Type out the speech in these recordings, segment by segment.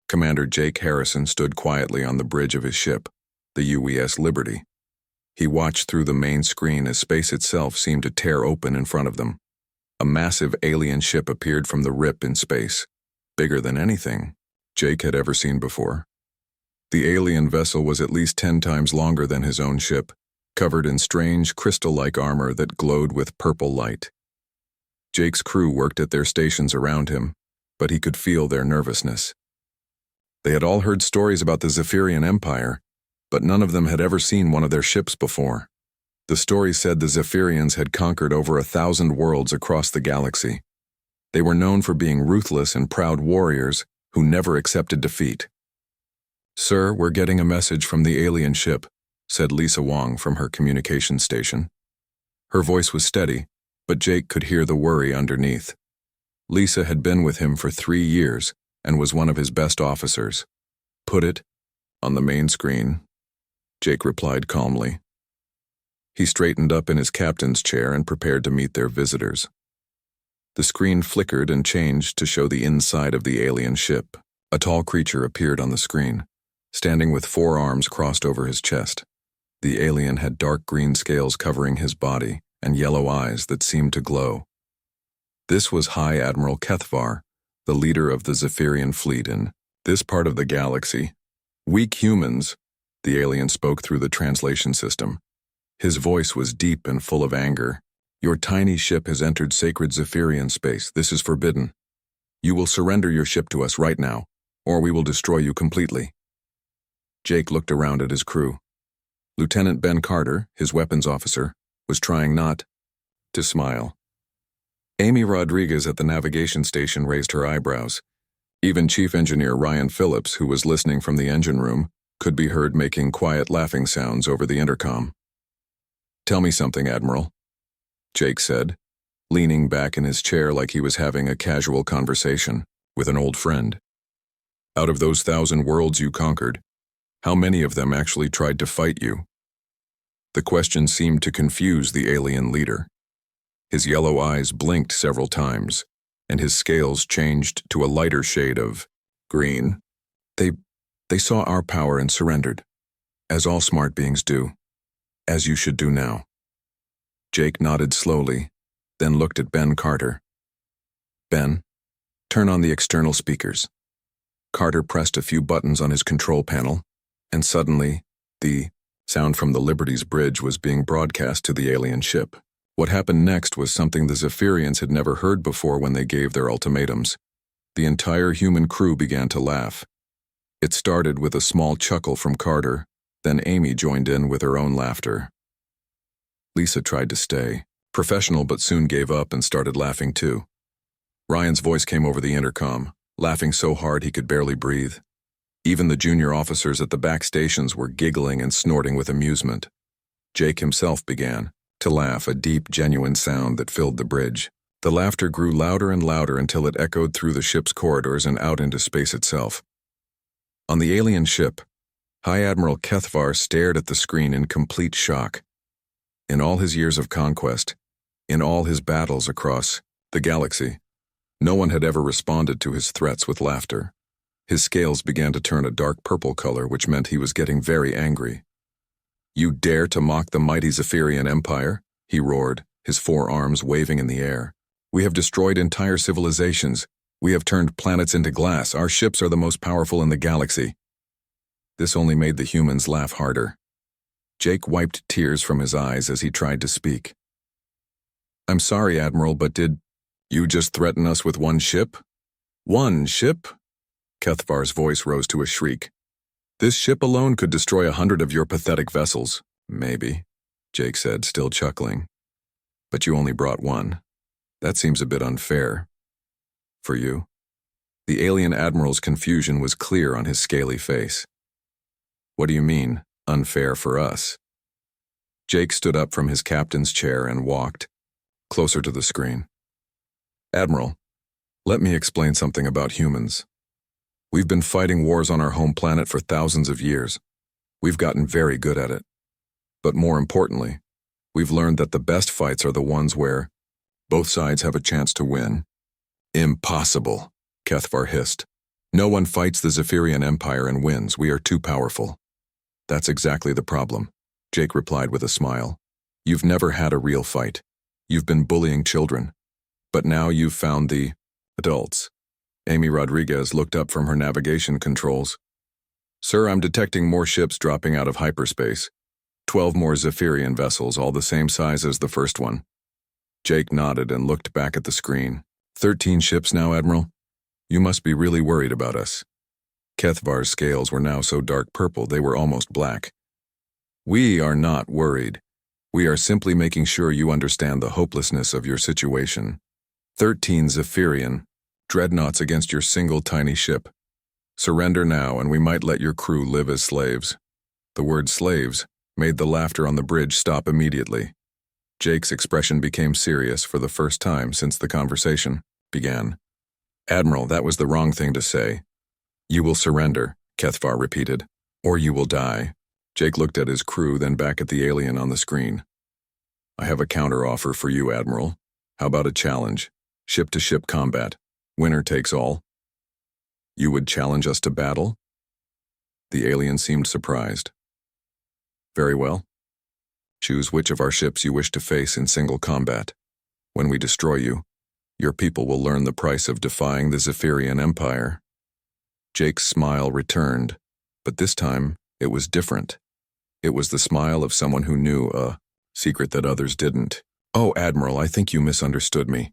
Commander Jake Harrison stood quietly on the bridge of his ship, the UES Liberty. He watched through the main screen as space itself seemed to tear open in front of them. A massive alien ship appeared from the rip in space, bigger than anything Jake had ever seen before. The alien vessel was at least 10 times longer than his own ship, covered in strange crystal-like armor that glowed with purple light. Jake's crew worked at their stations around him, but he could feel their nervousness. They had all heard stories about the Zephyrian Empire, but none of them had ever seen one of their ships before. The story said the Zephyrians had conquered over 1,000 worlds across the galaxy. They were known for being ruthless and proud warriors who never accepted defeat. "Sir, we're getting a message from the alien ship," said Lisa Wong from her communication station. Her voice was steady, but Jake could hear the worry underneath. Lisa had been with him for 3 years and was one of his best officers. "Put it on the main screen," Jake replied calmly. He straightened up in his captain's chair and prepared to meet their visitors. The screen flickered and changed to show the inside of the alien ship. A tall creature appeared on the screen, standing with 4 arms crossed over his chest. The alien had dark green scales covering his body and yellow eyes that seemed to glow. This was High Admiral Kethvar, the leader of the Zephyrian fleet in this part of the galaxy. "Weak humans," the alien spoke through the translation system. His voice was deep and full of anger. "Your tiny ship has entered sacred Zephyrian space. This is forbidden. You will surrender your ship to us right now, or we will destroy you completely." Jake looked around at his crew. Lieutenant Ben Carter, his weapons officer, was trying not to smile. Amy Rodriguez at the navigation station raised her eyebrows. Even Chief Engineer Ryan Phillips, who was listening from the engine room, could be heard making quiet laughing sounds over the intercom. "Tell me something, Admiral," Jake said, leaning back in his chair like he was having a casual conversation with an old friend. "Out of those 1,000 worlds you conquered, how many of them actually tried to fight you?" The question seemed to confuse the alien leader. His yellow eyes blinked several times, and his scales changed to a lighter shade of green. They saw our power and surrendered, as all smart beings do, as you should do now." Jake nodded slowly, then looked at Ben Carter. "Ben, turn on the external speakers." Carter pressed a few buttons on his control panel, and suddenly, the sound from the Liberty's bridge was being broadcast to the alien ship. What happened next was something the Zephyrians had never heard before when they gave their ultimatums. The entire human crew began to laugh. It started with a small chuckle from Carter, then Amy joined in with her own laughter. Lisa tried to stay professional but soon gave up and started laughing too. Ryan's voice came over the intercom, laughing so hard he could barely breathe. Even the junior officers at the back stations were giggling and snorting with amusement. Jake himself began to laugh, a deep, genuine sound that filled the bridge. The laughter grew louder and louder until it echoed through the ship's corridors and out into space itself. On the alien ship, High Admiral Kethvar stared at the screen in complete shock. In all his years of conquest, in all his battles across the galaxy, no one had ever responded to his threats with laughter. His scales began to turn a dark purple color, which meant he was getting very angry. "You dare to mock the mighty Zephyrian Empire?" he roared, his 4 arms waving in the air. "We have destroyed entire civilizations. We have turned planets into glass. Our ships are the most powerful in the galaxy." This only made the humans laugh harder. Jake wiped tears from his eyes as he tried to speak. "I'm sorry, Admiral, but did you just threaten us with one ship?" "One ship?" Kethvar's voice rose to a shriek. "This ship alone could destroy 100 of your pathetic vessels." "Maybe," Jake said, still chuckling. "But you only brought one. That seems a bit unfair. For you." The alien admiral's confusion was clear on his scaly face. "What do you mean, unfair for us?" Jake stood up from his captain's chair and walked closer to the screen. "Admiral, let me explain something about humans. We've been fighting wars on our home planet for thousands of years. We've gotten very good at it. But more importantly, we've learned that the best fights are the ones where both sides have a chance to win." "Impossible," Kethvar hissed. No one fights the Zephyrian Empire and wins. We are too powerful. That's exactly the problem, Jake replied with a smile. You've never had a real fight. You've been bullying children. But now you've found the adults. Amy Rodriguez looked up from her navigation controls. Sir, I'm detecting more ships dropping out of hyperspace. 12 more Zephyrian vessels, all the same size as the first one. Jake nodded and looked back at the screen. 13 ships now, Admiral? You must be really worried about us. Kethvar's scales were now so dark purple they were almost black. We are not worried. We are simply making sure you understand the hopelessness of your situation. 13 Zephyrian dreadnoughts against your single tiny ship. Surrender now and we might let your crew live as slaves. The word slaves made the laughter on the bridge stop immediately. Jake's expression became serious for the first time since the conversation began. Admiral, that was the wrong thing to say. You will surrender, Kethvar repeated, or you will die. Jake looked at his crew, then back at the alien on the screen. I have a counter-offer for you, Admiral. How about a challenge? Ship-to-ship combat. Winner takes all. You would challenge us to battle? The alien seemed surprised. Very well. Choose which of our ships you wish to face in single combat. When we destroy you, your people will learn the price of defying the Zephyrian Empire. Jake's smile returned, but this time it was different. It was the smile of someone who knew a secret that others didn't. Oh, Admiral, I think you misunderstood me.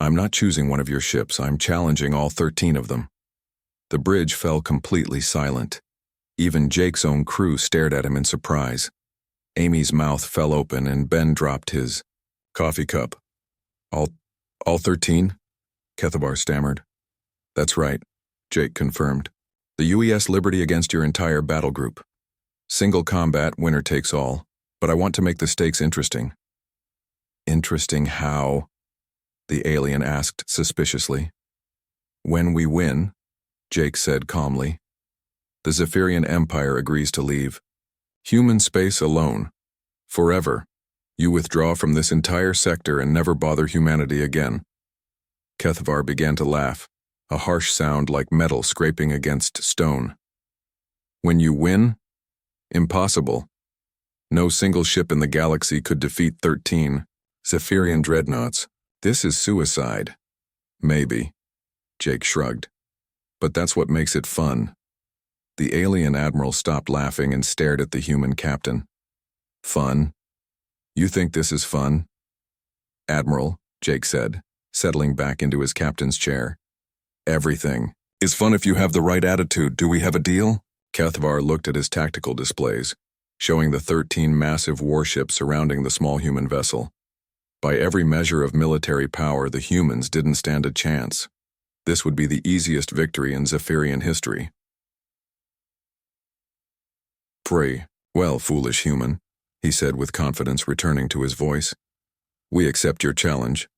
I'm not choosing one of your ships, I'm challenging all 13 of them. The bridge fell completely silent. Even Jake's own crew stared at him in surprise. Amy's mouth fell open and Ben dropped his coffee cup. All 13? Kethvar stammered. That's right, Jake confirmed. The UES Liberty against your entire battle group. Single combat, winner takes all, but I want to make the stakes interesting. Interesting how? The alien asked suspiciously. When we win, Jake said calmly. The Zephyrian Empire agrees to leave. Human space alone. Forever. You withdraw from this entire sector and never bother humanity again. Kethvar began to laugh, a harsh sound like metal scraping against stone. When you win? Impossible. No single ship in the galaxy could defeat 13 Zephyrian dreadnoughts. This is suicide. Maybe. Jake shrugged. But that's what makes it fun. The alien admiral stopped laughing and stared at the human captain. Fun? You think this is fun? Admiral, Jake said, settling back into his captain's chair. Everything is fun if you have the right attitude. Do we have a deal? Kethvar looked at his tactical displays, showing the 13 massive warships surrounding the small human vessel. By every measure of military power, the humans didn't stand a chance. This would be the easiest victory in Zephyrian history. Pray, well, foolish human, he said with confidence returning to his voice. We accept your challenge.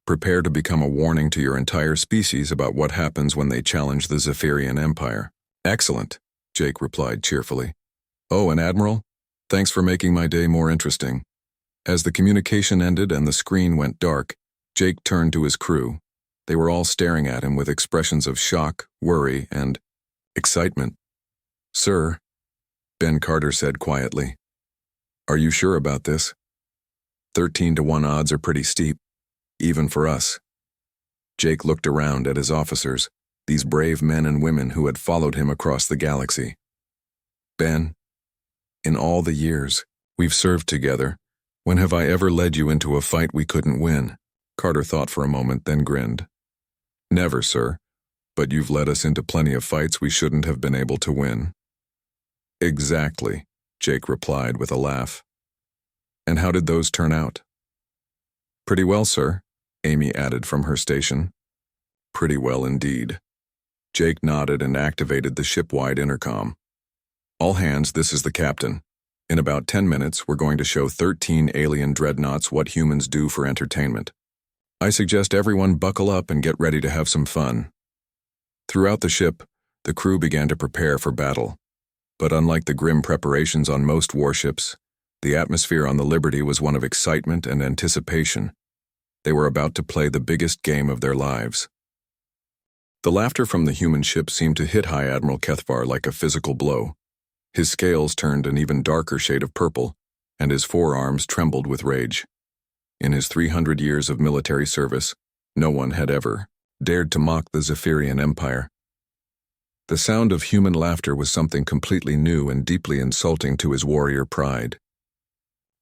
Prepare to become a warning to your entire species about what happens when they challenge the Zephyrian Empire. Excellent, Jake replied cheerfully. Oh, and Admiral, thanks for making my day more interesting. As the communication ended and the screen went dark, Jake turned to his crew. They were all staring at him with expressions of shock, worry, and excitement. Sir, Ben Carter said quietly. Are you sure about this? 13-to-1 odds are pretty steep, even for us. Jake looked around at his officers, these brave men and women who had followed him across the galaxy. Ben, in all the years we've served together, when have I ever led you into a fight we couldn't win? Carter thought for a moment, then grinned. Never, sir, but you've led us into plenty of fights we shouldn't have been able to win. Exactly, Jake replied with a laugh. And how did those turn out? Pretty well, sir, Amy added from her station. Pretty well indeed. Jake nodded and activated the ship-wide intercom. All hands, this is the captain. In about 10 minutes, we're going to show 13 alien dreadnoughts what humans do for entertainment. I suggest everyone buckle up and get ready to have some fun. Throughout the ship, the crew began to prepare for battle. But unlike the grim preparations on most warships, the atmosphere on the Liberty was one of excitement and anticipation. They were about to play the biggest game of their lives. The laughter from the human ship seemed to hit High Admiral Kethvar like a physical blow. His scales turned an even darker shade of purple, and his forearms trembled with rage. In his 300 years of military service, no one had ever dared to mock the Zephyrian Empire. The sound of human laughter was something completely new and deeply insulting to his warrior pride.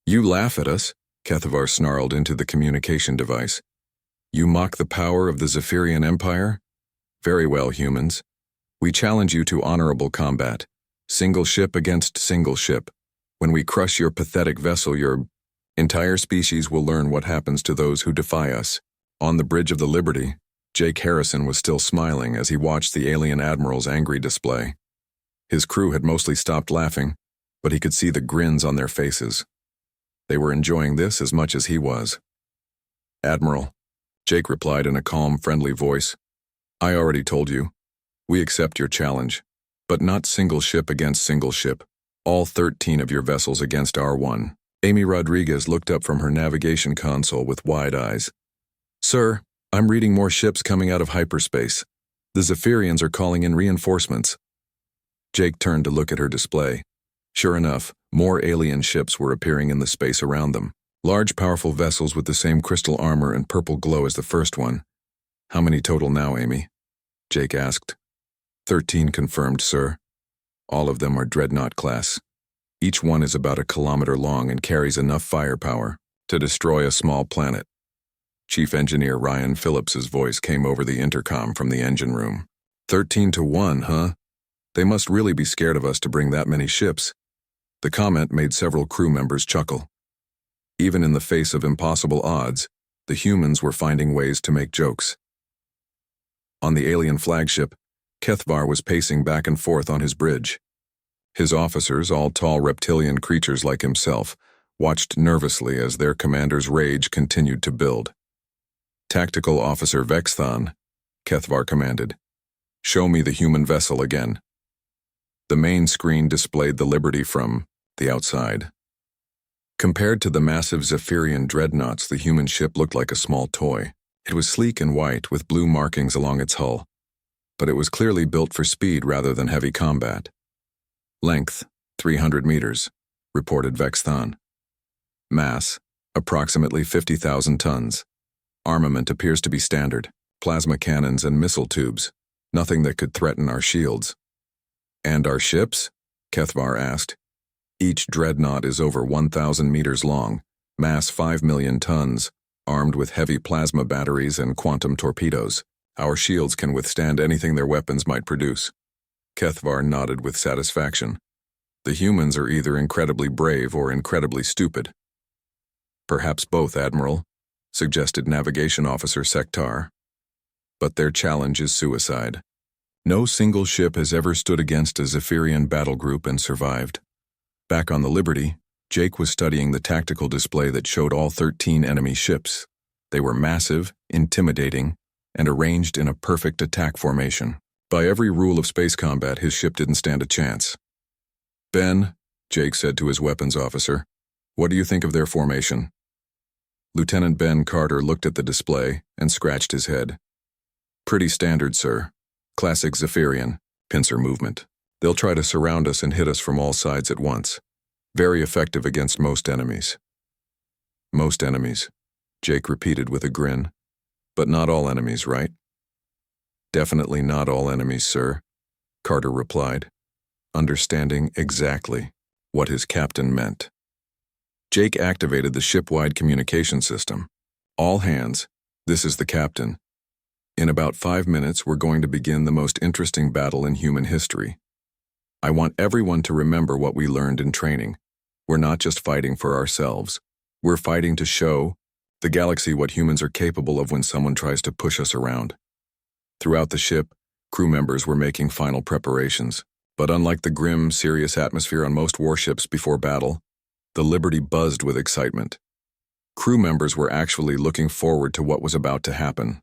"You laugh at us," Kethvar snarled into the communication device. "You mock the power of the Zephyrian Empire? Very well, humans. We challenge you to honorable combat. Single ship against single ship. When we crush your pathetic vessel, your entire species will learn what happens to those who defy us." On the bridge of the Liberty, Jake Harrison was still smiling as he watched the alien admiral's angry display. His crew had mostly stopped laughing, but he could see the grins on their faces. They were enjoying this as much as he was. "Admiral," Jake replied in a calm, friendly voice, "I already told you. We accept your challenge, but not single ship against single ship. All 13 of your vessels against our one." Amy Rodriguez looked up from her navigation console with wide eyes. "Sir, I'm reading more ships coming out of hyperspace. The Zephyrians are calling in reinforcements." Jake turned to look at her display. Sure enough, more alien ships were appearing in the space around them. Large, powerful vessels with the same crystal armor and purple glow as the first one. "How many total now, Amy?" Jake asked. 13 confirmed, sir. All of them are Dreadnought class. Each one is about 1 kilometer long and carries enough firepower to destroy a small planet. Chief Engineer Ryan Phillips's voice came over the intercom from the engine room. 13-1, huh? They must really be scared of us to bring that many ships. The comment made several crew members chuckle. Even in the face of impossible odds, the humans were finding ways to make jokes. On the alien flagship, Kethvar was pacing back and forth on his bridge. His officers, all tall reptilian creatures like himself, watched nervously as their commander's rage continued to build. "Tactical Officer Vexthon," Kethvar commanded, "show me the human vessel again." The main screen displayed the Liberty from the outside. Compared to the massive Zephyrian dreadnoughts, the human ship looked like a small toy. It was sleek and white with blue markings along its hull, but it was clearly built for speed rather than heavy combat. "Length, 300 meters, reported Vexthon. "Mass, approximately 50,000 tons. Armament appears to be standard, plasma cannons and missile tubes, nothing that could threaten our shields." "And our ships?" Kethvar asked. "Each dreadnought is over 1,000 meters long, mass 5 million tons, armed with heavy plasma batteries and quantum torpedoes. Our shields can withstand anything their weapons might produce." Kethvar nodded with satisfaction. "The humans are either incredibly brave or incredibly stupid." "Perhaps both, Admiral," suggested Navigation Officer Sektar. "But their challenge is suicide. No single ship has ever stood against a Zephyrian battle group and survived." Back on the Liberty, Jake was studying the tactical display that showed all 13 enemy ships. They were massive, intimidating, and arranged in a perfect attack formation. By every rule of space combat, his ship didn't stand a chance. "Ben," Jake said to his weapons officer, "what do you think of their formation?" Lieutenant Ben Carter looked at the display and scratched his head. "Pretty standard, sir. Classic Zephyrian, pincer movement. They'll try to surround us and hit us from all sides at once. Very effective against most enemies." "Most enemies," Jake repeated with a grin. "But not all enemies, right?" "Definitely not all enemies, sir," Carter replied, understanding exactly what his captain meant. Jake activated the ship-wide communication system. "All hands, this is the captain. In about 5 minutes, we're going to begin the most interesting battle in human history. I want everyone to remember what we learned in training. We're not just fighting for ourselves. We're fighting to show the galaxy what humans are capable of when someone tries to push us around." Throughout the ship, crew members were making final preparations. But unlike the grim, serious atmosphere on most warships before battle, the Liberty buzzed with excitement. Crew members were actually looking forward to what was about to happen.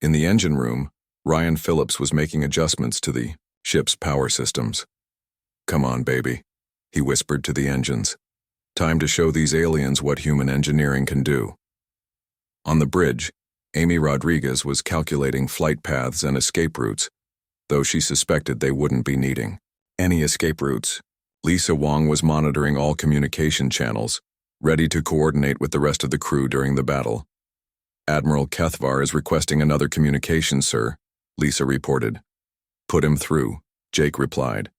In the engine room, Ryan Phillips was making adjustments to the ship's power systems. "Come on, baby," he whispered to the engines. "Time to show these aliens what human engineering can do." On the bridge, Amy Rodriguez was calculating flight paths and escape routes, though she suspected they wouldn't be needing any escape routes. Lisa Wong was monitoring all communication channels, ready to coordinate with the rest of the crew during the battle. Admiral Kethvar is requesting another communication, sir, Lisa reported. Put him through, Jake replied.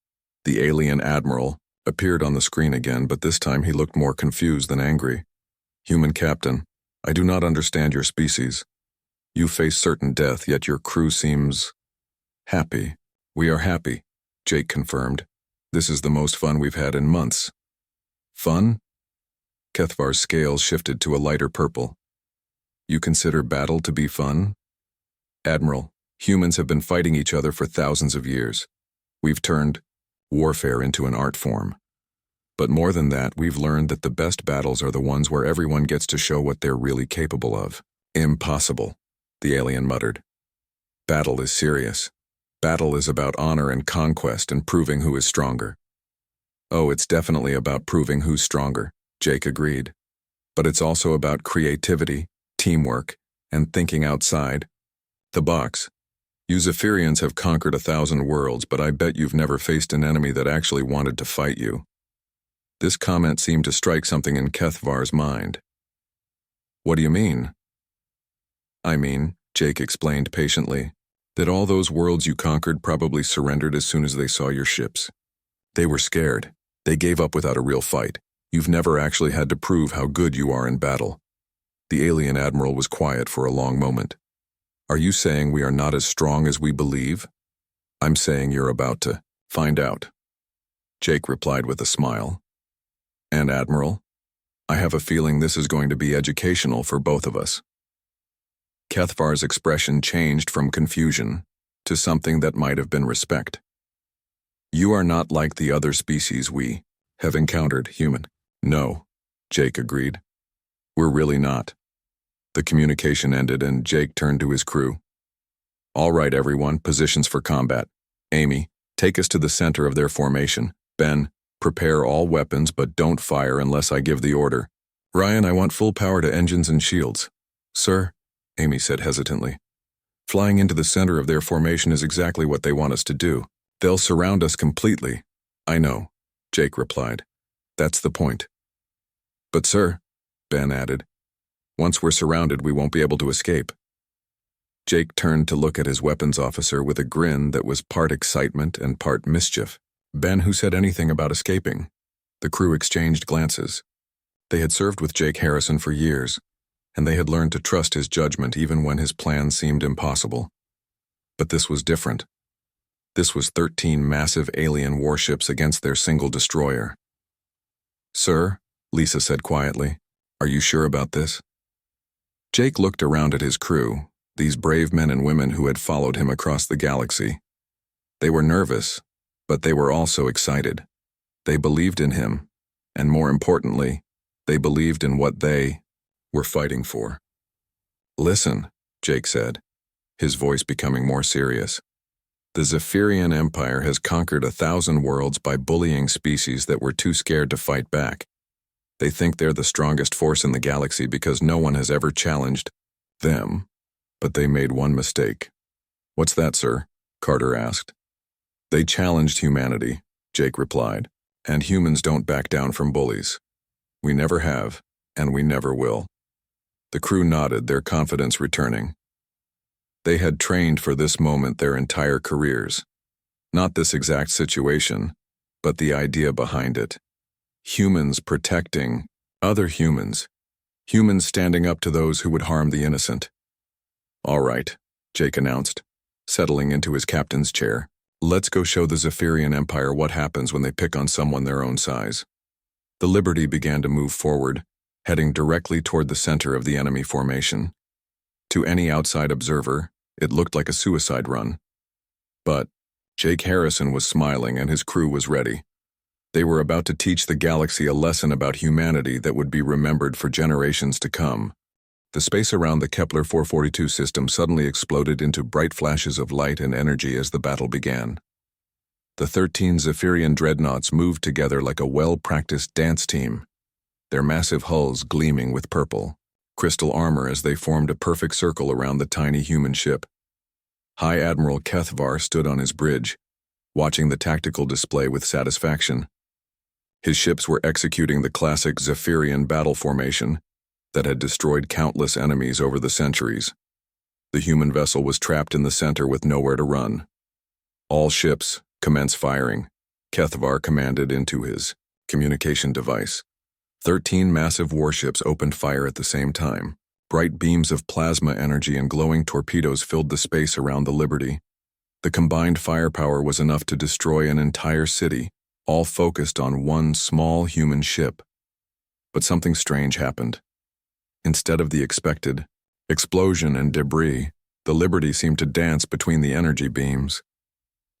The alien admiral appeared on the screen again, but this time he looked more confused than angry. Human captain, I do not understand your species. You face certain death, yet your crew seems happy. We are happy, Jake confirmed. This is the most fun we've had in months. Fun? Kethvar's scales shifted to a lighter purple. You consider battle to be fun? Admiral, humans have been fighting each other for thousands of years. We've turned warfare into an art form. But more than that, we've learned that the best battles are the ones where everyone gets to show what they're really capable of. Impossible, the alien muttered. Battle is serious. Battle is about honor and conquest and proving who is stronger. Oh, it's definitely about proving who's stronger, Jake agreed. But it's also about creativity, teamwork, and thinking outside the box. You Zephyrians have conquered 1,000 worlds, but I bet you've never faced an enemy that actually wanted to fight you. This comment seemed to strike something in Kethvar's mind. What do you mean? I mean, Jake explained patiently, that all those worlds you conquered probably surrendered as soon as they saw your ships. They were scared. They gave up without a real fight. You've never actually had to prove how good you are in battle. The alien admiral was quiet for a long moment. Are you saying we are not as strong as we believe? I'm saying you're about to find out. Jake replied with a smile. And Admiral, I have a feeling this is going to be educational for both of us. Kethvar's expression changed from confusion to something that might have been respect. You are not like the other species we have encountered, human. No, Jake agreed. We're really not. The communication ended and Jake turned to his crew. All right, everyone, positions for combat. Amy, take us to the center of their formation. Ben, prepare all weapons but don't fire unless I give the order. Ryan, I want full power to engines and shields. Sir, Amy said hesitantly. Flying into the center of their formation is exactly what they want us to do. They'll surround us completely. I know, Jake replied. That's the point. But sir, Ben added, once we're surrounded, we won't be able to escape. Jake turned to look at his weapons officer with a grin that was part excitement and part mischief. Ben, who said anything about escaping? The crew exchanged glances. They had served with Jake Harrison for years, and they had learned to trust his judgment even when his plan seemed impossible. But this was different. This was 13 massive alien warships against their single destroyer. Sir, Lisa said quietly, are you sure about this? Jake looked around at his crew, these brave men and women who had followed him across the galaxy. They were nervous, but they were also excited. They believed in him, and more importantly, they believed in what they were fighting for. Listen, Jake said, his voice becoming more serious. The Zephyrian Empire has conquered 1,000 worlds by bullying species that were too scared to fight back. They think they're the strongest force in the galaxy because no one has ever challenged them, but they made one mistake. What's that, sir? Carter asked. They challenged humanity, Jake replied, and humans don't back down from bullies. We never have, and we never will. The crew nodded, their confidence returning. They had trained for this moment their entire careers. Not this exact situation, but the idea behind it. Humans protecting other humans. Humans standing up to those who would harm the innocent. All right, Jake announced, settling into his captain's chair. Let's go show the Zephyrian Empire what happens when they pick on someone their own size. The Liberty began to move forward, heading directly toward the center of the enemy formation. To any outside observer, it looked like a suicide run. But Jake Harrison was smiling and his crew was ready. They were about to teach the galaxy a lesson about humanity that would be remembered for generations to come. The space around the Kepler 442 system suddenly exploded into bright flashes of light and energy as the battle began. The 13 Zephyrian dreadnoughts moved together like a well-practiced dance team, their massive hulls gleaming with purple. crystal armor as they formed a perfect circle around the tiny human ship. High Admiral Kethvar stood on his bridge, watching the tactical display with satisfaction. His ships were executing the classic Zephyrian battle formation that had destroyed countless enemies over the centuries. The human vessel was trapped in the center with nowhere to run. All ships, commence firing, Kethvar commanded into his communication device. 13 massive warships opened fire at the same time. Bright beams of plasma energy and glowing torpedoes filled the space around the Liberty. The combined firepower was enough to destroy an entire city, all focused on one small human ship. But something strange happened. Instead of the expected explosion and debris, the Liberty seemed to dance between the energy beams.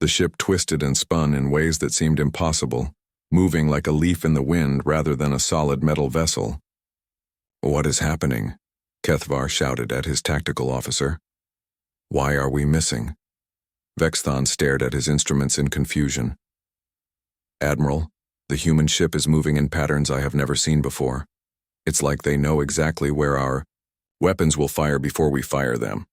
The ship twisted and spun in ways that seemed impossible, moving like a leaf in the wind rather than a solid metal vessel. "What is happening?" Kethvar shouted at his tactical officer. "Why are we missing?" Vexthon stared at his instruments in confusion. "Admiral, the human ship is moving in patterns I have never seen before. It's like they know exactly where our weapons will fire before we fire them."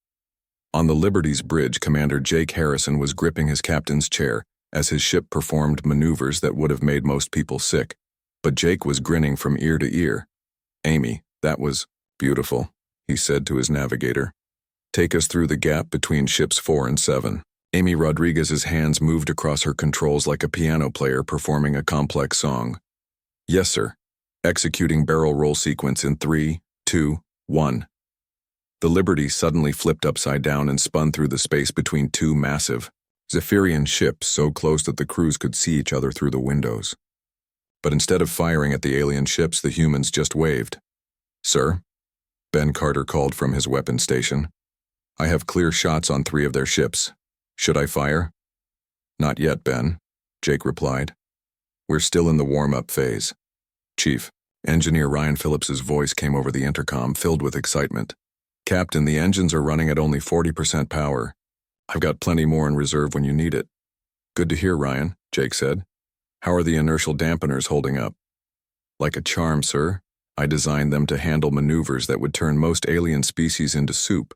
On the Liberty's bridge, Commander Jake Harrison was gripping his captain's chair as his ship performed maneuvers that would have made most people sick. But Jake was grinning from ear to ear. "Amy, that was beautiful," he said to his navigator. "Take us through the gap between ships 4 and 7. Amy Rodriguez's hands moved across her controls like a piano player performing a complex song. "Yes, sir. Executing barrel roll sequence in 3, 2, 1. The Liberty suddenly flipped upside down and spun through the space between two massive Zephyrian ships so close that the crews could see each other through the windows. But instead of firing at the alien ships, the humans just waved. "Sir?" Ben Carter called from his weapon station. "I have clear shots on 3 of their ships. Should I fire?" "Not yet, Ben," Jake replied. "We're still in the warm-up phase." "Chief," Engineer Ryan Phillips's voice came over the intercom, filled with excitement. "Captain, the engines are running at only 40% power. I've got plenty more in reserve when you need it." "Good to hear, Ryan," Jake said. "How are the inertial dampeners holding up?" "Like a charm, sir. I designed them to handle maneuvers that would turn most alien species into soup.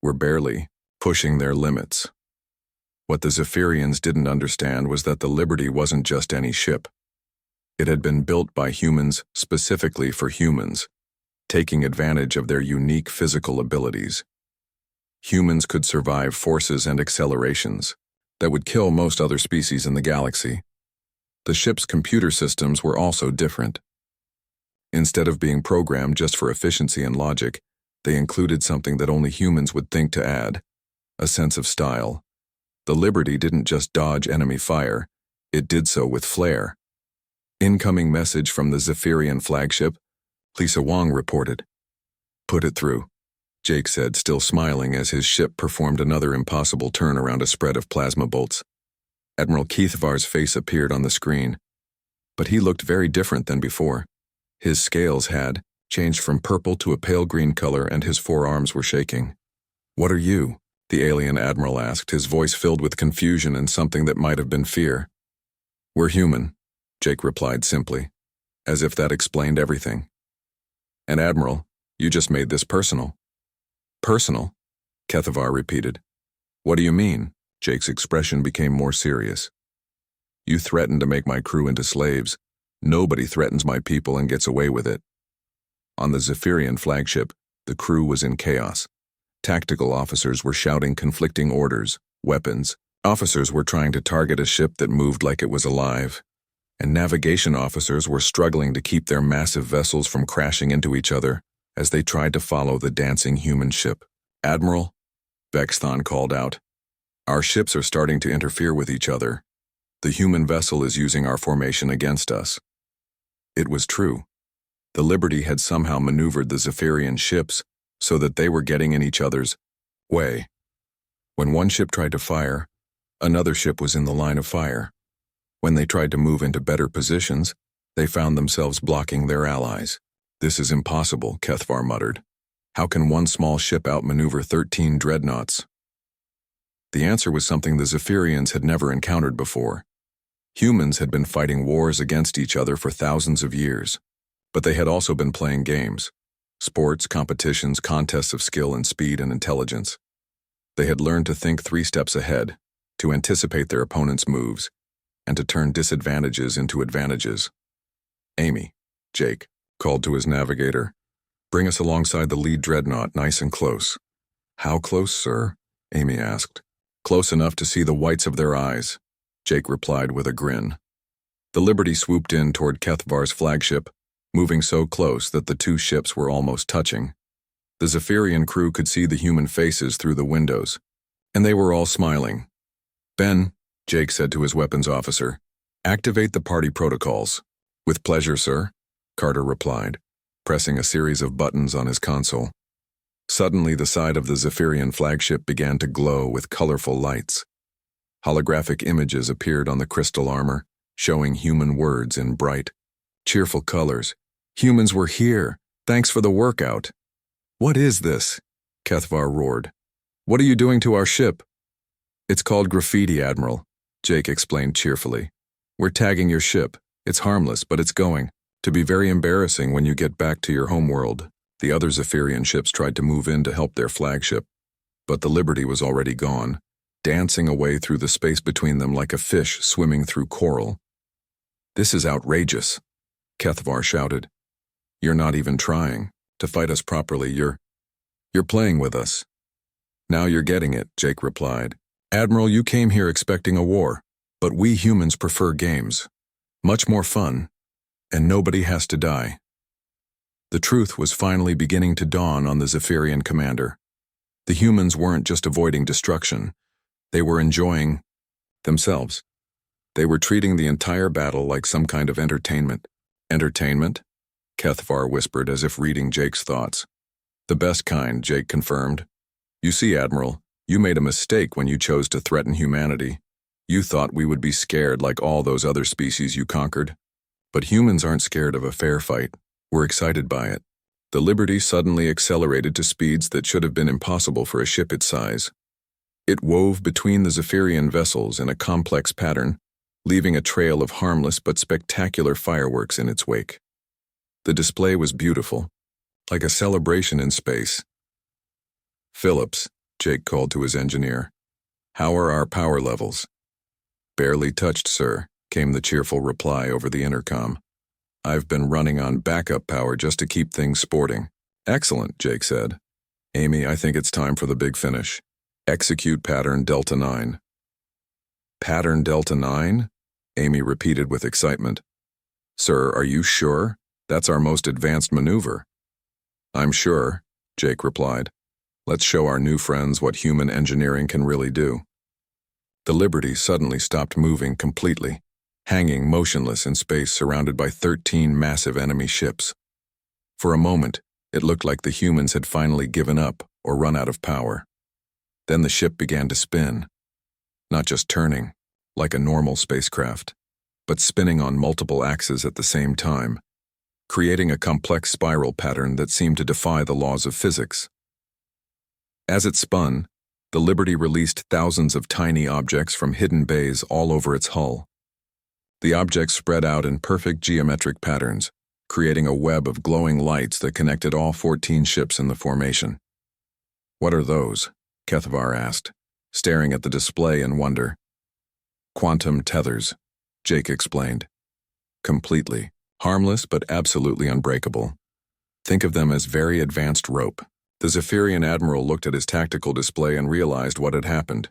We're barely pushing their limits." What the Zephyrians didn't understand was that the Liberty wasn't just any ship. It had been built by humans specifically for humans, taking advantage of their unique physical abilities. Humans could survive forces and accelerations that would kill most other species in the galaxy. The ship's computer systems were also different. Instead of being programmed just for efficiency and logic, they included something that only humans would think to add: a sense of style. The Liberty didn't just dodge enemy fire, it did so with flair. "Incoming message from the Zephyrian flagship," Lisa Wong reported. "Put it through," Jake said, still smiling as his ship performed another impossible turn around a spread of plasma bolts. Admiral Kethvar's face appeared on the screen, but he looked very different than before. His scales had changed from purple to a pale green color and his forearms were shaking. "What are you?" the alien admiral asked, his voice filled with confusion and something that might have been fear. "We're human," Jake replied simply, as if that explained everything. "And Admiral, you just made this personal." "Personal?" Kethvar repeated. "What do you mean?" Jake's expression became more serious. "You threatened to make my crew into slaves. Nobody threatens my people and gets away with it." On the Zephyrian flagship, the crew was in chaos. Tactical officers were shouting conflicting orders, weapons. Officers were trying to target a ship that moved like it was alive. And navigation officers were struggling to keep their massive vessels from crashing into each other as they tried to follow the dancing human ship. "Admiral," Vexthon called out, "our ships are starting to interfere with each other. The human vessel is using our formation against us." It was true. The Liberty had somehow maneuvered the Zephyrian ships so that they were getting in each other's way. When one ship tried to fire, another ship was in the line of fire. When they tried to move into better positions, they found themselves blocking their allies. "This is impossible," Kethvar muttered. "How can one small ship outmaneuver 13 dreadnoughts?" The answer was something the Zephyrians had never encountered before. Humans had been fighting wars against each other for thousands of years, but they had also been playing games. Sports, competitions, contests of skill and speed and intelligence. They had learned to think 3 steps ahead, to anticipate their opponent's moves, and to turn disadvantages into advantages. Amy, Jake, called to his navigator. Bring us alongside the lead dreadnought, nice and close. How close, sir? Amy asked. Close enough to see the whites of their eyes, Jake replied with a grin. The Liberty swooped in toward Kethvar's flagship, moving so close that the 2 ships were almost touching. The Zephyrian crew could see the human faces through the windows, and they were all smiling. Ben, Jake said to his weapons officer, activate the party protocols. With pleasure, sir, Carter replied, pressing a series of buttons on his console. Suddenly, the side of the Zephyrian flagship began to glow with colorful lights. Holographic images appeared on the crystal armor, showing human words in bright, cheerful colors. Humans were here. Thanks for the workout. What is this? Kethvar roared. What are you doing to our ship? It's called graffiti, Admiral, Jake explained cheerfully. We're tagging your ship. It's harmless, but it's going to be very embarrassing when you get back to your homeworld. The other Zephyrian ships tried to move in to help their flagship, but the Liberty was already gone, dancing away through the space between them like a fish swimming through coral. This is outrageous, Kethvar shouted. You're not even trying to fight us properly. You're playing with us. Now you're getting it, Jake replied. Admiral, you came here expecting a war, but we humans prefer games. Much more fun, and nobody has to die. The truth was finally beginning to dawn on the Zephyrian commander. The humans weren't just avoiding destruction. They were enjoying themselves. They were treating the entire battle like some kind of entertainment. Entertainment? Kethvar whispered as if reading Jake's thoughts. The best kind, Jake confirmed. You see, Admiral, you made a mistake when you chose to threaten humanity. You thought we would be scared like all those other species you conquered. But humans aren't scared of a fair fight. We're excited by it. The Liberty suddenly accelerated to speeds that should have been impossible for a ship its size. It wove between the Zephyrian vessels in a complex pattern, leaving a trail of harmless but spectacular fireworks in its wake. The display was beautiful, like a celebration in space. Phillips, Jake called to his engineer. How are our power levels? Barely touched, sir, came the cheerful reply over the intercom. I've been running on backup power just to keep things sporting. Excellent, Jake said. Amy, I think it's time for the big finish. Execute pattern Delta 9. Pattern Delta 9? Amy repeated with excitement. Sir, are you sure? That's our most advanced maneuver. I'm sure, Jake replied. Let's show our new friends what human engineering can really do. The Liberty suddenly stopped moving completely, hanging motionless in space surrounded by 13 massive enemy ships. For a moment, it looked like the humans had finally given up or run out of power. Then the ship began to spin, not just turning, like a normal spacecraft, but spinning on multiple axes at the same time, creating a complex spiral pattern that seemed to defy the laws of physics. As it spun, the Liberty released thousands of tiny objects from hidden bays all over its hull. The objects spread out in perfect geometric patterns, creating a web of glowing lights that connected all 14 ships in the formation. What are those? Kethvar asked, staring at the display in wonder. Quantum tethers, Jake explained. Completely. Harmless but absolutely unbreakable. Think of them as very advanced rope. The Zephyrian admiral looked at his tactical display and realized what had happened.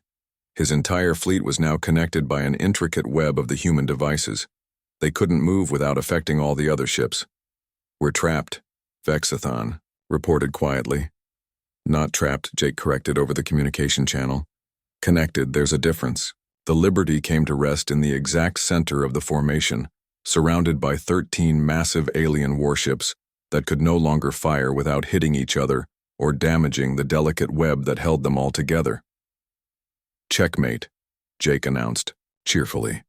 His entire fleet was now connected by an intricate web of the human devices. They couldn't move without affecting all the other ships. We're trapped, Vexathon reported quietly. Not trapped, Jake corrected over the communication channel. Connected, there's a difference. The Liberty came to rest in the exact center of the formation, surrounded by 13 massive alien warships that could no longer fire without hitting each other or damaging the delicate web that held them all together. Checkmate, Jake announced, cheerfully.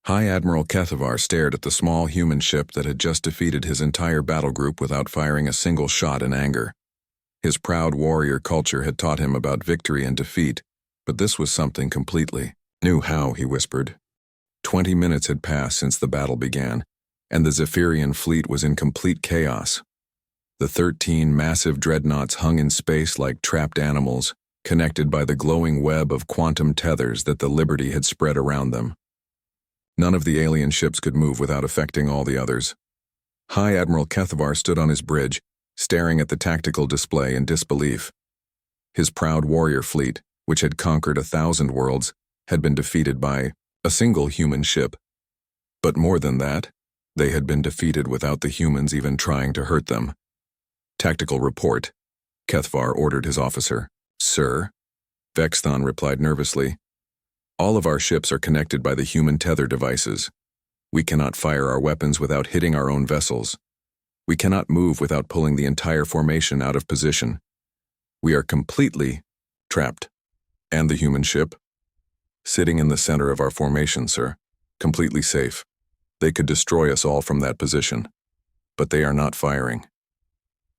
High Admiral Kethvar stared at the small human ship that had just defeated his entire battle group without firing a single shot in anger. His proud warrior culture had taught him about victory and defeat, but this was something completely new. How, he whispered. 20 minutes had passed since the battle began, and the Zephyrian fleet was in complete chaos. The 13 massive dreadnoughts hung in space like trapped animals, connected by the glowing web of quantum tethers that the Liberty had spread around them. None of the alien ships could move without affecting all the others. High Admiral Kethvar stood on his bridge, staring at the tactical display in disbelief. His proud warrior fleet, which had conquered 1,000 worlds, had been defeated by a single human ship. But more than that, they had been defeated without the humans even trying to hurt them. Tactical report, Kethvar ordered his officer. Sir? Vexthon replied nervously. All of our ships are connected by the human tether devices. We cannot fire our weapons without hitting our own vessels. We cannot move without pulling the entire formation out of position. We are completely trapped. And the human ship? Sitting in the center of our formation, sir. Completely safe. They could destroy us all from that position. But they are not firing.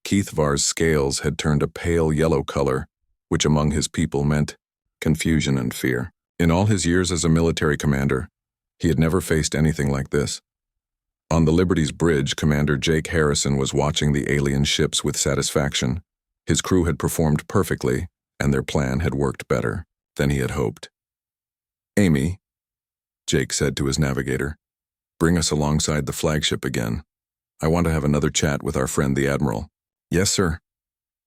Kethvar's scales had turned a pale yellow color, which among his people meant confusion and fear. In all his years as a military commander, he had never faced anything like this. On the Liberty's bridge, Commander Jake Harrison was watching the alien ships with satisfaction. His crew had performed perfectly, and their plan had worked better than he had hoped. Amy, Jake said to his navigator, bring us alongside the flagship again. I want to have another chat with our friend the Admiral. Yes, sir,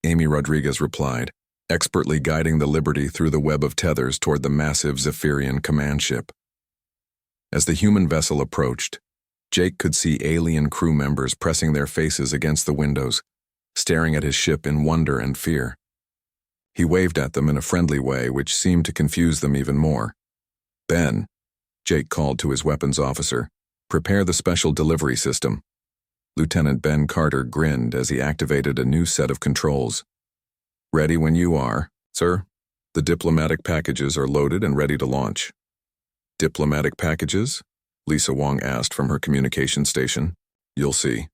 Amy Rodriguez replied, expertly guiding the Liberty through the web of tethers toward the massive Zephyrian command ship. As the human vessel approached, Jake could see alien crew members pressing their faces against the windows, staring at his ship in wonder and fear. He waved at them in a friendly way which seemed to confuse them even more. Ben, Jake called to his weapons officer, prepare the special delivery system. Lieutenant Ben Carter grinned as he activated a new set of controls. Ready when you are, sir. The diplomatic packages are loaded and ready to launch. Diplomatic packages? Lisa Wong asked from her communication station. You'll see,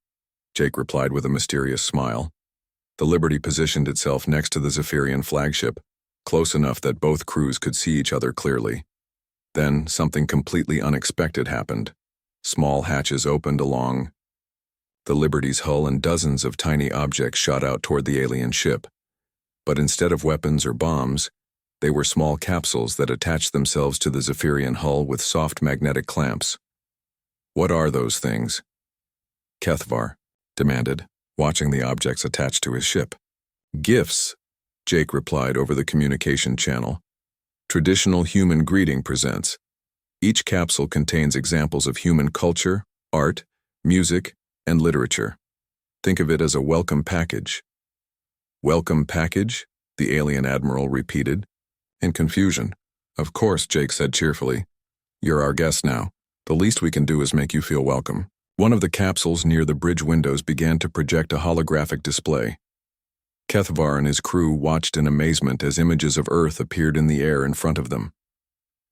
Jake replied with a mysterious smile. The Liberty positioned itself next to the Zephyrian flagship, close enough that both crews could see each other clearly. Then something completely unexpected happened. Small hatches opened along the Liberty's hull and dozens of tiny objects shot out toward the alien ship. But instead of weapons or bombs, they were small capsules that attached themselves to the Zephyrian hull with soft magnetic clamps. What are those things? Kethvar demanded, watching the objects attached to his ship. Gifts, Jake replied over the communication channel. Traditional Human Greeting presents. Each capsule contains examples of human culture, art, music, and literature. Think of it as a welcome package. Welcome package? The alien admiral repeated, in confusion. Of course, Jake said cheerfully. You're our guest now. The least we can do is make you feel welcome. One of the capsules near the bridge windows began to project a holographic display. Kethvar and his crew watched in amazement as images of Earth appeared in the air in front of them.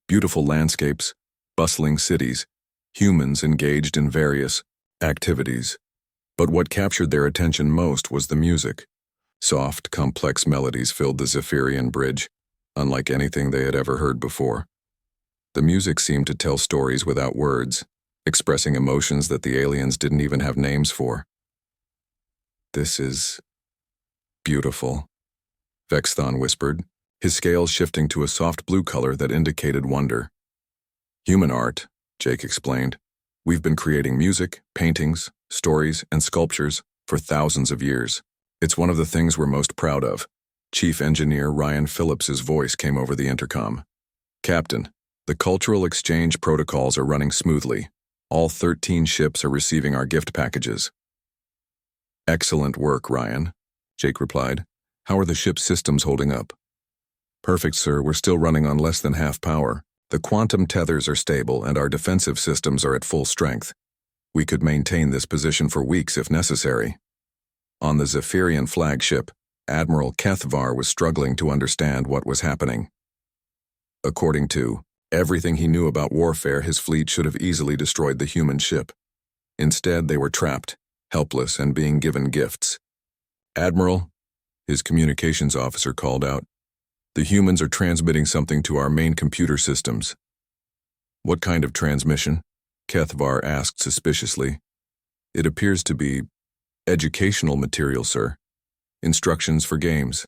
Beautiful landscapes, bustling cities, humans engaged in various activities. But what captured their attention most was the music. Soft, complex melodies filled the Zephyrian bridge, unlike anything they had ever heard before. The music seemed to tell stories without words, expressing emotions that the aliens didn't even have names for. This is beautiful, Vexthon whispered, his scales shifting to a soft blue color that indicated wonder. Human art, Jake explained. We've been creating music, paintings, stories, and sculptures for thousands of years. It's one of the things we're most proud of. Chief Engineer Ryan Phillips's voice came over the intercom. Captain, the cultural exchange protocols are running smoothly. All 13 ships are receiving our gift packages. Excellent work, Ryan, Jake replied. How are the ship's systems holding up? Perfect, sir. We're still running on less than half power. The quantum tethers are stable and our defensive systems are at full strength. We could maintain this position for weeks if necessary. On the Zephyrian flagship, Admiral Kethvar was struggling to understand what was happening. According to everything he knew about warfare, his fleet should have easily destroyed the human ship. Instead, they were trapped, helpless, and being given gifts. Admiral, his communications officer called out, the humans are transmitting something to our main computer systems. What kind of transmission? Kethvar asked suspiciously. It appears to be Educational material, sir. Instructions for games.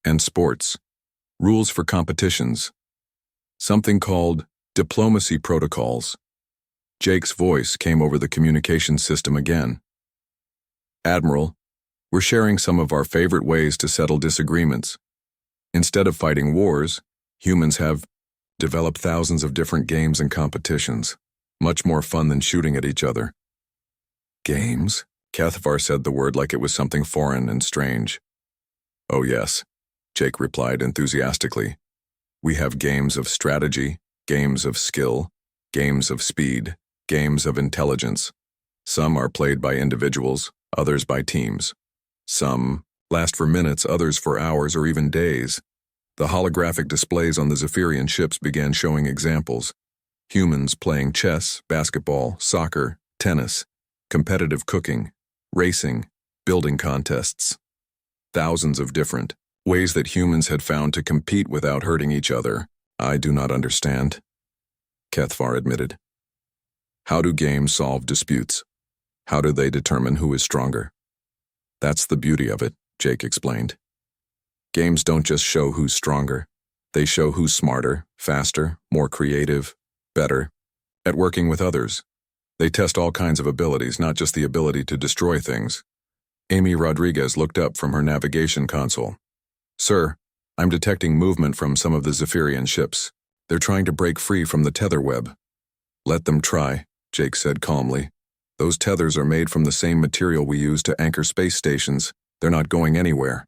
And sports. Rules for competitions. Something called diplomacy protocols. Jake's voice came over the communication system again. Admiral, we're sharing some of our favorite ways to settle disagreements. Instead of fighting wars, humans have developed thousands of different games and competitions. Much more fun than shooting at each other. Games? Cathvar said the word like it was something foreign and strange. Oh yes, Jake replied enthusiastically. We have games of strategy, games of skill, games of speed, games of intelligence. Some are played by individuals, others by teams. Some last for minutes, others for hours or even days. The holographic displays on the Zephyrian ships began showing examples. Humans playing chess, basketball, soccer, tennis, competitive cooking, racing, building contests. Thousands of different ways that humans had found to compete without hurting each other. I do not understand, Cathvar admitted. How do games solve disputes? How do they determine who is stronger? That's the beauty of it, Jake explained. Games don't just show who's stronger. They show who's smarter, faster, more creative, better at working with others. They test all kinds of abilities, not just the ability to destroy things. Amy Rodriguez looked up from her navigation console. Sir, I'm detecting movement from some of the Zephyrian ships. They're trying to break free from the tether web. Let them try, Jake said calmly. Those tethers are made from the same material we use to anchor space stations. They're not going anywhere.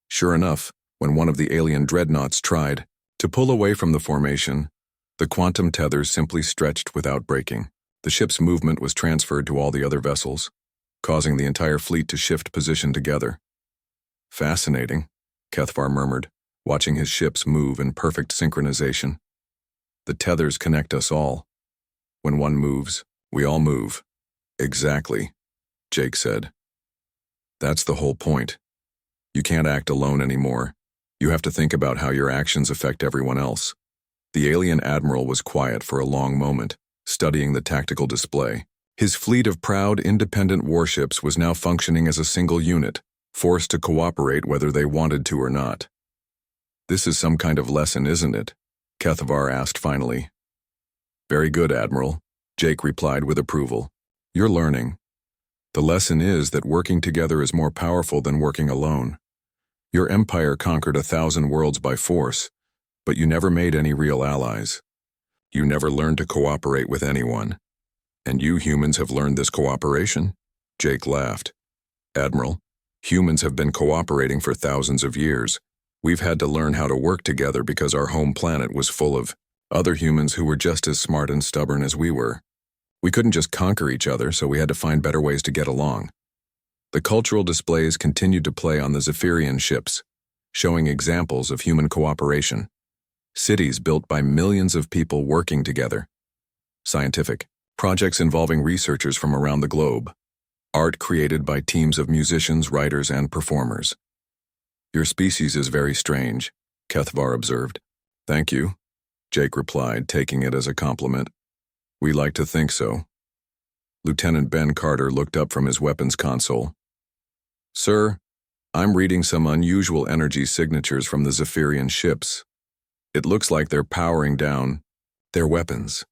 Sure enough, when one of the alien dreadnoughts tried to pull away from the formation, the quantum tethers simply stretched without breaking. The ship's movement was transferred to all the other vessels, causing the entire fleet to shift position together. Fascinating, Cathvar murmured, watching his ships move in perfect synchronization. The tethers connect us all. When one moves, we all move. Exactly, Jake said. That's the whole point. You can't act alone anymore. You have to think about how your actions affect everyone else. The alien admiral was quiet for a long moment, studying the tactical display. His fleet of proud, independent warships was now functioning as a single unit, forced to cooperate whether they wanted to or not. This is some kind of lesson, isn't it? Cathvar asked finally. Very good, Admiral, Jake replied with approval. You're learning. The lesson is that working together is more powerful than working alone. Your empire conquered 1,000 worlds by force, but you never made any real allies. You never learned to cooperate with anyone. And you humans have learned this cooperation? Jake laughed. Admiral, humans have been cooperating for thousands of years. We've had to learn how to work together because our home planet was full of other humans who were just as smart and stubborn as we were. We couldn't just conquer each other, so we had to find better ways to get along. The cultural displays continued to play on the Zephyrian ships, showing examples of human cooperation. Cities built by millions of people working together. Scientific projects involving researchers from around the globe. Art created by teams of musicians, writers, and performers. Your species is very strange, Cathvar observed. Thank you, Jake replied, taking it as a compliment. We like to think so. Lieutenant Ben Carter looked up from his weapons console. Sir, I'm reading some unusual energy signatures from the Zephyrian ships. It looks like they're powering down their weapons.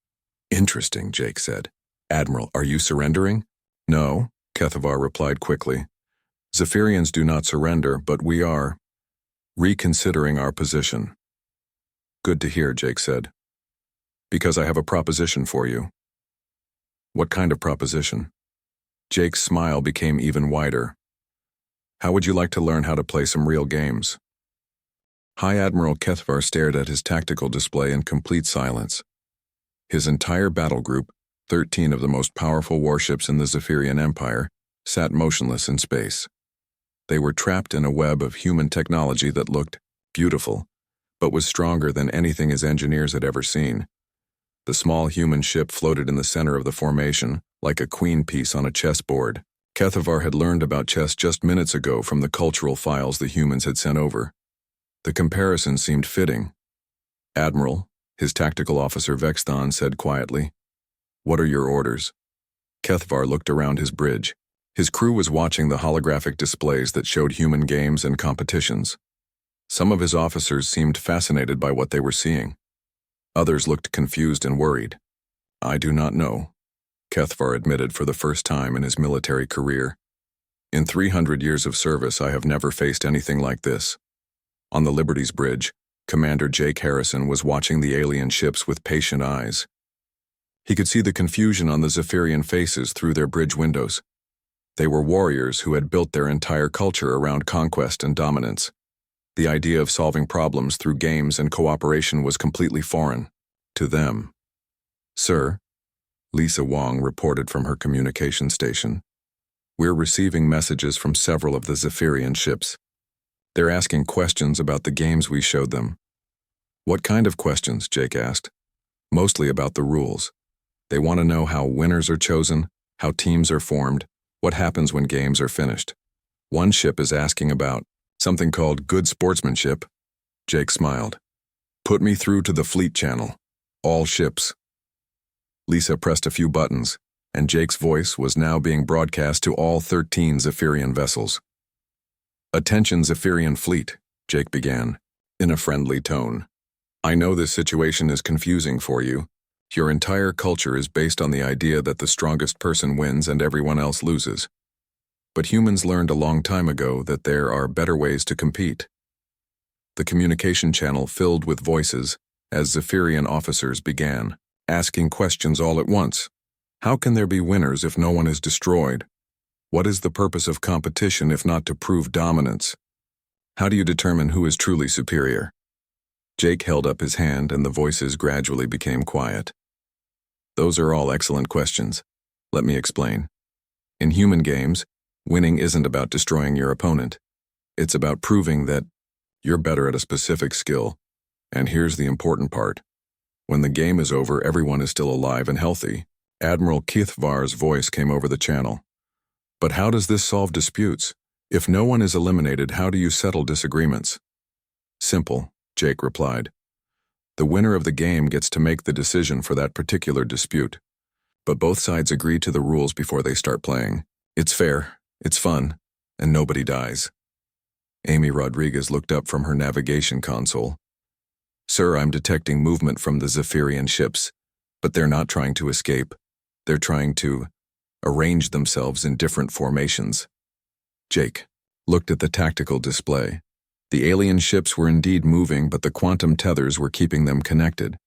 Interesting, Jake said. Admiral, are you surrendering? No, Cathvar replied quickly. Zephyrians do not surrender, but we are reconsidering our position. Good to hear, Jake said. Because I have a proposition for you. What kind of proposition? Jake's smile became even wider. How would you like to learn how to play some real games? High Admiral Cathvar stared at his tactical display in complete silence. His entire battle group, 13 of the most powerful warships in the Zephyrian Empire, sat motionless in space. They were trapped in a web of human technology that looked beautiful, but was stronger than anything his engineers had ever seen. The small human ship floated in the center of the formation, like a queen piece on a chessboard. Cathvar had learned about chess just minutes ago from the cultural files the humans had sent over. The comparison seemed fitting. Admiral, his tactical officer Vexthon said quietly, What are your orders? Cathvar looked around his bridge. His crew was watching the holographic displays that showed human games and competitions. Some of his officers seemed fascinated by what they were seeing. Others looked confused and worried. "I do not know," Kethvar admitted for the first time in his military career. "In 300 years of service, I have never faced anything like this." On the Liberty's bridge, Commander Jake Harrison was watching the alien ships with patient eyes. He could see the confusion on the Zephyrian faces through their bridge windows. They were warriors who had built their entire culture around conquest and dominance. The idea of solving problems through games and cooperation was completely foreign to them. "Sir," Lisa Wong reported from her communication station, "we're receiving messages from several of the Zephyrian ships. They're asking questions about the games we showed them." "What kind of questions?" Jake asked. "Mostly about the rules. They want to know how winners are chosen, how teams are formed, what happens when games are finished. One ship is asking about something called good sportsmanship." Jake smiled. "Put me through to the fleet channel. All ships." Lisa pressed a few buttons, and Jake's voice was now being broadcast to all 13 Zephyrian vessels. "Attention Zephyrian fleet," Jake began, in a friendly tone. "I know this situation is confusing for you. Your entire culture is based on the idea that the strongest person wins and everyone else loses. But humans learned a long time ago that there are better ways to compete." The communication channel filled with voices as Zephyrian officers began asking questions all at once. How can there be winners if no one is destroyed? What is the purpose of competition if not to prove dominance? How do you determine who is truly superior? Jake held up his hand and the voices gradually became quiet. "Those are all excellent questions. Let me explain. In human games, winning isn't about destroying your opponent. It's about proving that you're better at a specific skill. And here's the important part. When the game is over, everyone is still alive and healthy." Admiral Kethvar's voice came over the channel. "But how does this solve disputes? If no one is eliminated, how do you settle disagreements?" "Simple," Jake replied. "The winner of the game gets to make the decision for that particular dispute. But both sides agree to the rules before they start playing. It's fair, it's fun, and nobody dies." Amy Rodriguez looked up from her navigation console. "Sir, I'm detecting movement from the Zephyrian ships, but they're not trying to escape. They're trying to arrange themselves in different formations." Jake looked at the tactical display. The alien ships were indeed moving, but the quantum tethers were keeping them connected.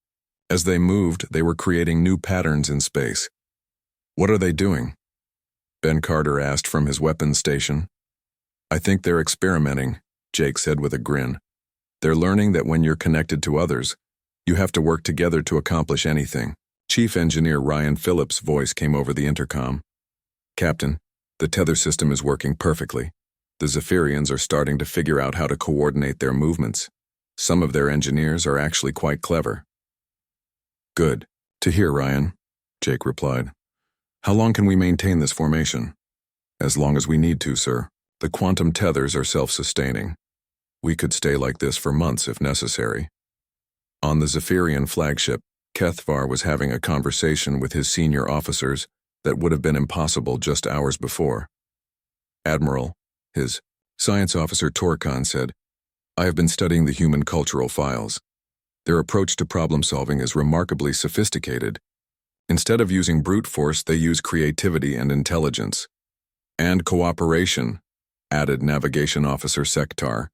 As they moved, they were creating new patterns in space. "What are they doing?" Ben Carter asked from his weapons station. "I think they're experimenting," Jake said with a grin. "They're learning that when you're connected to others, you have to work together to accomplish anything." Chief Engineer Ryan Phillips' voice came over the intercom. "Captain, the tether system is working perfectly. The Zephyrians are starting to figure out how to coordinate their movements. Some of their engineers are actually quite clever." "Good to hear, Ryan," Jake replied. "How long can we maintain this formation?" "As long as we need to, sir. The quantum tethers are self-sustaining. We could stay like this for months if necessary." On the Zephyrian flagship, Kethvar was having a conversation with his senior officers that would have been impossible just hours before. "Admiral," his science officer Torkan said, "I have been studying the human cultural files. Their approach to problem-solving is remarkably sophisticated. Instead of using brute force, they use creativity and intelligence. And cooperation," added Navigation Officer Sektar.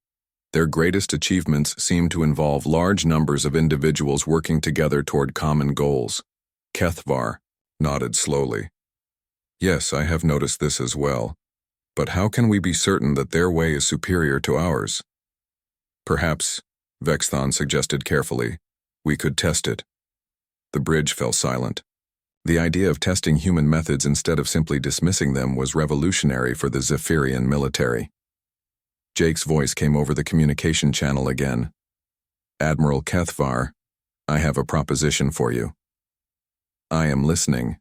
"Their greatest achievements seem to involve large numbers of individuals working together toward common goals." Kethvar nodded slowly. "Yes, I have noticed this as well. But how can we be certain that their way is superior to ours?" "Perhaps," Vexthon suggested carefully, "we could test it." The bridge fell silent. The idea of testing human methods instead of simply dismissing them was revolutionary for the Zephyrian military. Jake's voice came over the communication channel again. "Admiral Kethvar, I have a proposition for you." "I am listening,"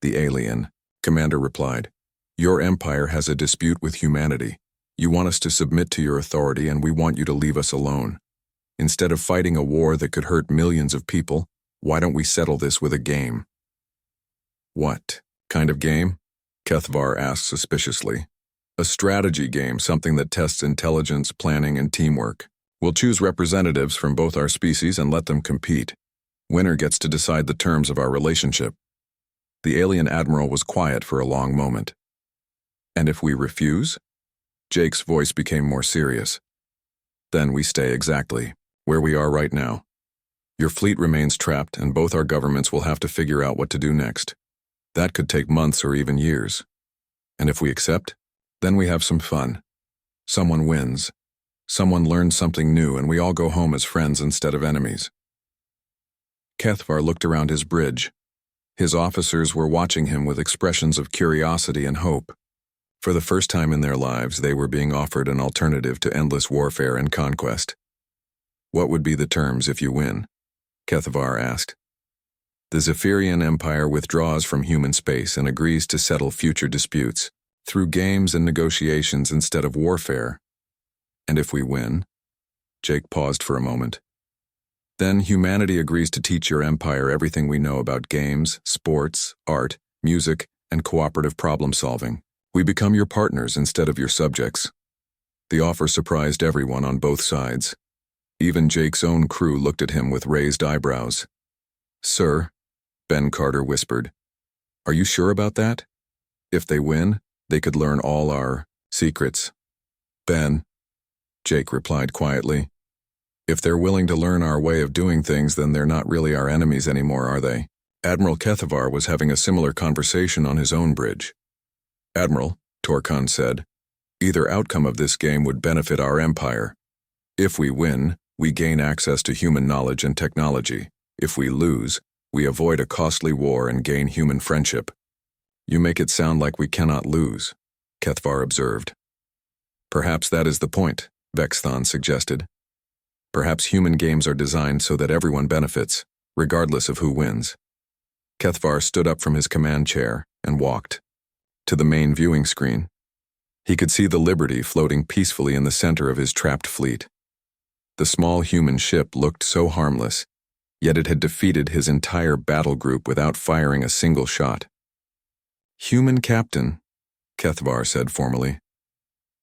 the alien commander replied. "Your empire has a dispute with humanity. You want us to submit to your authority, and we want you to leave us alone. Instead of fighting a war that could hurt millions of people, why don't we settle this with a game?" "What kind of game?" Kethvar asked suspiciously. A strategy game, something that tests intelligence, planning, and teamwork. We'll choose representatives from both our species and let them compete. Winner gets to decide the terms of our relationship. The alien admiral was quiet for a long moment. And if we refuse? Jake's voice became more serious. Then we stay exactly where we are right now. Your fleet remains trapped, and both our governments will have to figure out what to do next. That could take months or even years. And if we accept, then we have some fun. Someone wins. Someone learns something new, and we all go home as friends instead of enemies. Kethvar looked around his bridge. His officers were watching him with expressions of curiosity and hope. For the first time in their lives, they were being offered an alternative to endless warfare and conquest. What would be the terms if you win? Kethvar asked. The Zephyrian Empire withdraws from human space and agrees to settle future disputes through games and negotiations instead of warfare. And if we win? Jake paused for a moment. Then humanity agrees to teach your empire everything we know about games, sports, art, music, and cooperative problem-solving. We become your partners instead of your subjects. The offer surprised everyone on both sides. Even Jake's own crew looked at him with raised eyebrows. Sir, Ben Carter whispered, are you sure about that? If they win, they could learn all our secrets. Ben, Jake replied quietly, if they're willing to learn our way of doing things, then they're not really our enemies anymore, are they? Admiral Kethvar was having a similar conversation on his own bridge. Admiral, Torkhan said, either outcome of this game would benefit our empire. If we win, we gain access to human knowledge and technology. If we lose, we avoid a costly war and gain human friendship. You make it sound like we cannot lose, Kethvar observed. Perhaps that is the point, Vexthon suggested. Perhaps human games are designed so that everyone benefits, regardless of who wins. Kethvar stood up from his command chair and walked to the main viewing screen. He could see the Liberty floating peacefully in the center of his trapped fleet. The small human ship looked so harmless, yet it had defeated his entire battle group without firing a single shot. Human captain, Kethvar said formally.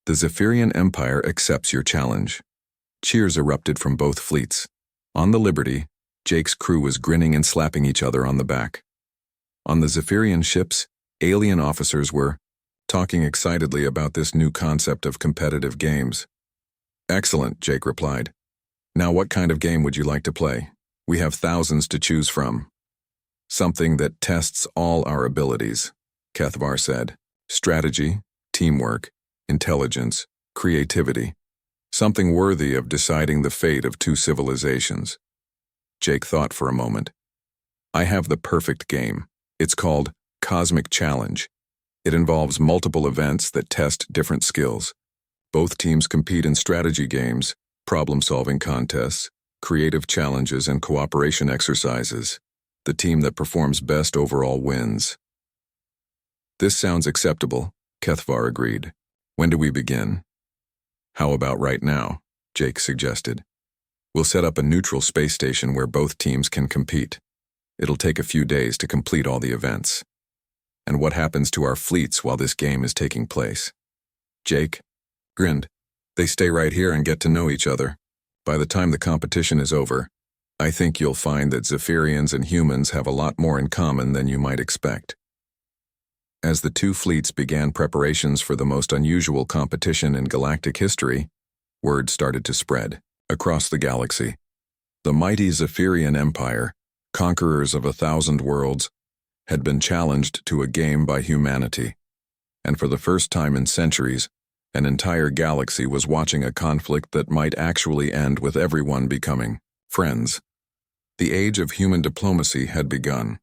The Zephyrian Empire accepts your challenge. Cheers erupted from both fleets. On the Liberty, Jake's crew was grinning and slapping each other on the back. On the Zephyrian ships, alien officers were talking excitedly about this new concept of competitive games. Excellent, Jake replied. Now what kind of game would you like to play? We have thousands to choose from. Something that tests all our abilities, Kethvar said. Strategy, teamwork, intelligence, creativity. Something worthy of deciding the fate of two civilizations. Jake thought for a moment. I have the perfect game. It's called Cosmic Challenge. It involves multiple events that test different skills. Both teams compete in strategy games, problem-solving contests, creative challenges, and cooperation exercises. The team that performs best overall wins. This sounds acceptable, Kethvar agreed. When do we begin? How about right now? Jake suggested. We'll set up a neutral space station where both teams can compete. It'll take a few days to complete all the events. And what happens to our fleets while this game is taking place? Jake grinned. They stay right here and get to know each other. By the time the competition is over, I think you'll find that Zephyrians and humans have a lot more in common than you might expect. As the two fleets began preparations for the most unusual competition in galactic history, word started to spread across the galaxy. The mighty Zephyrian Empire, conquerors of 1,000 worlds, had been challenged to a game by humanity. And for the first time in centuries, an entire galaxy was watching a conflict that might actually end with everyone becoming friends. The age of human diplomacy had begun.